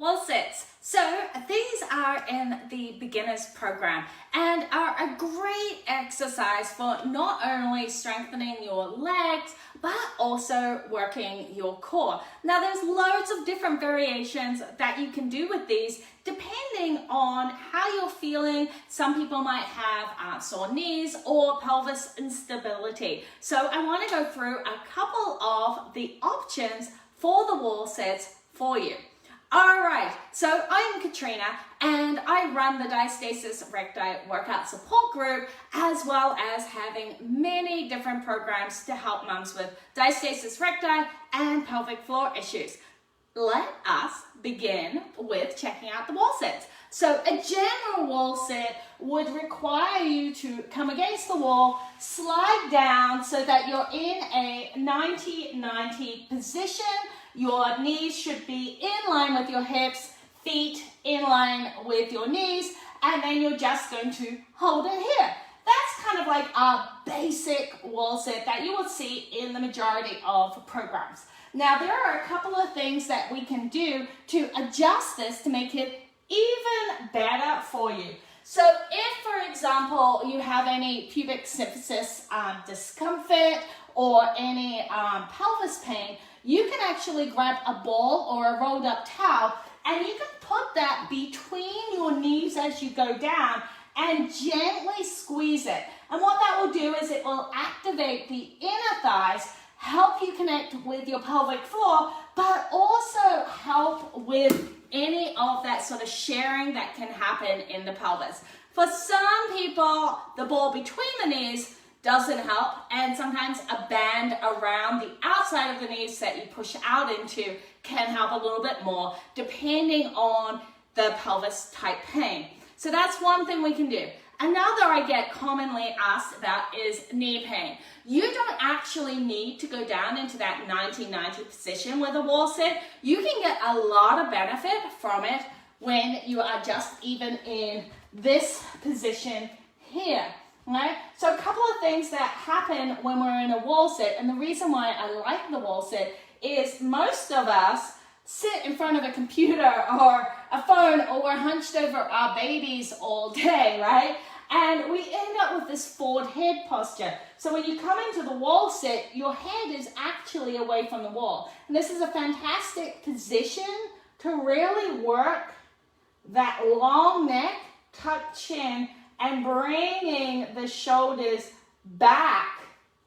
Wall sits. So these are in the beginners program and are a great exercise for not only strengthening your legs, but also working your core. Now there's loads of different variations that you can do with these depending on how you're feeling. Some people might have sore knees or pelvis instability. So I want to go through a couple of the options for the wall sits for you. All right, so I'm Katrina and I run the Diastasis Recti workout support group, as well as having many different programs to help mums with diastasis recti and pelvic floor issues. Let us begin with checking out the wall sits. So a general wall sit would require you to come against the wall, slide down so that you're in a 90-90 position. Your knees should be in line with your hips, feet in line with your knees, and then you're just going to hold it here. That's kind of like a basic wall sit that you will see in the majority of programs. Now, there are a couple of things that we can do to adjust this to make it even better for you. So if, for example, you have any pubic symphysis discomfort or any pelvis pain, you can actually grab a ball or a rolled up towel and you can put that between your knees as you go down and gently squeeze it. And what that will do is it will activate the inner thighs, help you connect with your pelvic floor, but also help with any of that sort of sharing that can happen in the pelvis. For some people, the ball between the knees doesn't help, and sometimes a band around the outside of the knees that you push out into can help a little bit more depending on the pelvis type pain. So that's one thing we can do. Another I get commonly asked about is knee pain. You don't actually need to go down into that 90-90 position with a wall sit. You can get a lot of benefit from it when you are just even in this position here. Right? So a couple of things that happen when we're in a wall sit, and the reason why I like the wall sit is most of us sit in front of a computer or a phone, or we're hunched over our babies all day, right? And we end up with this forward head posture. So when you come into the wall sit, your head is actually away from the wall. And this is a fantastic position to really work that long neck, tucked chin, and bringing the shoulders back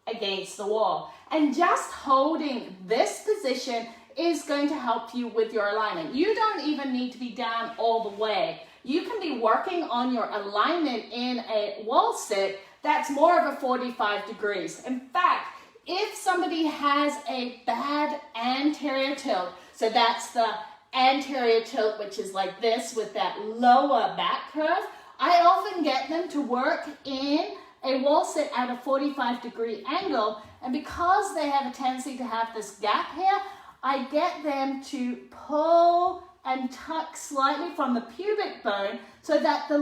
against the wall. And just holding this position is going to help you with your alignment. You don't even need to be down all the way. You can be working on your alignment in a wall sit that's more of a 45 degrees. In fact, if somebody has a bad anterior tilt, so that's the anterior tilt, which is like this with that lower back curve, I often get them to work in a wall sit at a 45-degree angle, and because they have a tendency to have this gap here, I get them to pull and tuck slightly from the pubic bone so that the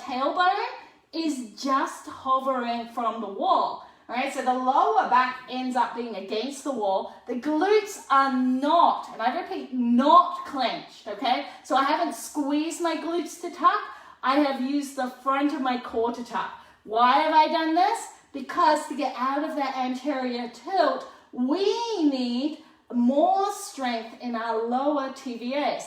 tailbone is just hovering from the wall. All right, so the lower back ends up being against the wall. The glutes are not, and I repeat, not clenched, okay? So I haven't squeezed my glutes to tuck. I have used the front of my core to tuck. Why have I done this? Because to get out of that anterior tilt, we need more strength in our lower TVAs.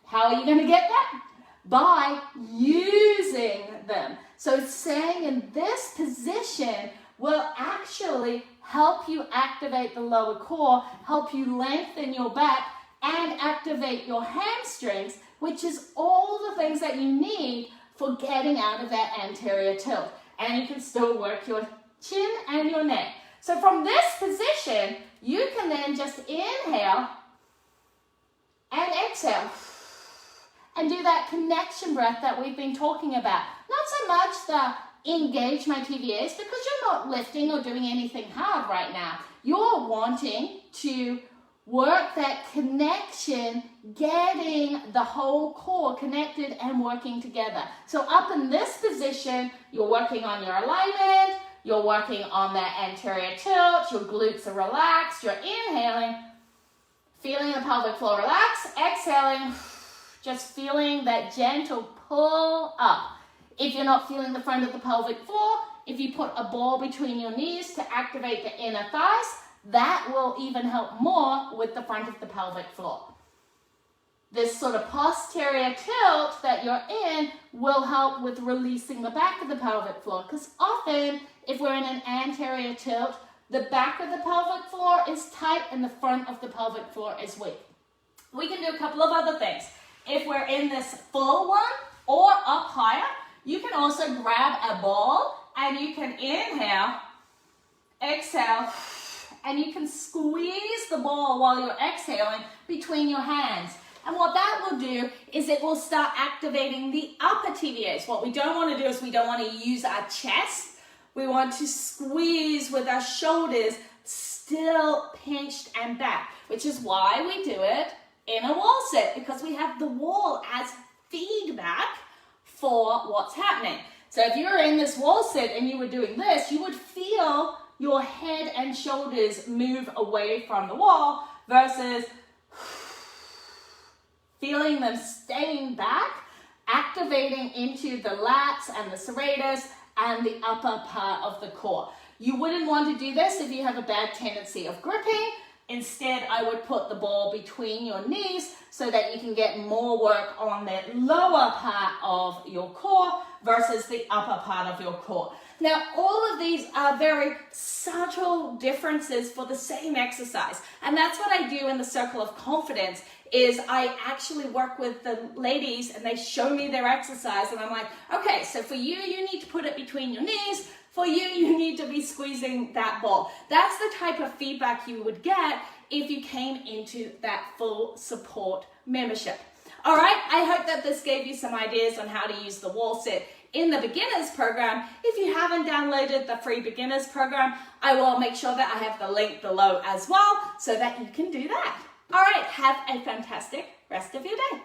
How are you going to get that? By using them. So staying in this position will actually help you activate the lower core, help you lengthen your back, and activate your hamstrings, which is all the things that you need for getting out of that anterior tilt. And you can still work your chin and your neck. So from this position, you can then just inhale and exhale and do that connection breath that we've been talking about. Not so much the engage my TVAs, because you're not lifting or doing anything hard right now. You're wanting to work that connection, getting the whole core connected and working together. So up in this position, you're working on your alignment, you're working on that anterior tilt, your glutes are relaxed, you're inhaling, Feeling the pelvic floor relax, exhaling, just feeling that gentle pull up. If you're not feeling the front of the pelvic floor, if you put a ball between your knees to activate the inner thighs, that will even help more with the front of the pelvic floor. This sort of posterior tilt that you're in will help with releasing the back of the pelvic floor, because often if we're in an anterior tilt, the back of the pelvic floor is tight and the front of the pelvic floor is weak. We can do a couple of other things. If we're in this full one or up higher, you can also grab a ball and you can inhale, exhale, and you can squeeze the ball while you're exhaling between your hands. And what that will do is it will start activating the upper TVAs. What we don't want to do is we don't want to use our chest. We want to squeeze with our shoulders still pinched and back, which is why we do it in a wall sit, because we have the wall as feedback for what's happening. So if you were in this wall sit and you were doing this, you would feel your head and shoulders move away from the wall versus feeling them staying back, activating into the lats and the serratus and the upper part of the core. You wouldn't want to do this if you have a bad tendency of gripping. Instead, I would put the ball between your knees so that you can get more work on that lower part of your core versus the upper part of your core. Now, all of these are very subtle differences for the same exercise. And that's what I do in the Circle of Confidence, is I actually work with the ladies and they show me their exercise and I'm like, okay, so for you, you need to put it between your knees. For you, you need to be squeezing that ball. That's the type of feedback you would get if you came into that full support membership. All right, I hope that this gave you some ideas on how to use the wall sit in the beginners program. If you haven't downloaded the free beginners program, I will make sure that I have the link below as well so that you can do that. All right, have a fantastic rest of your day.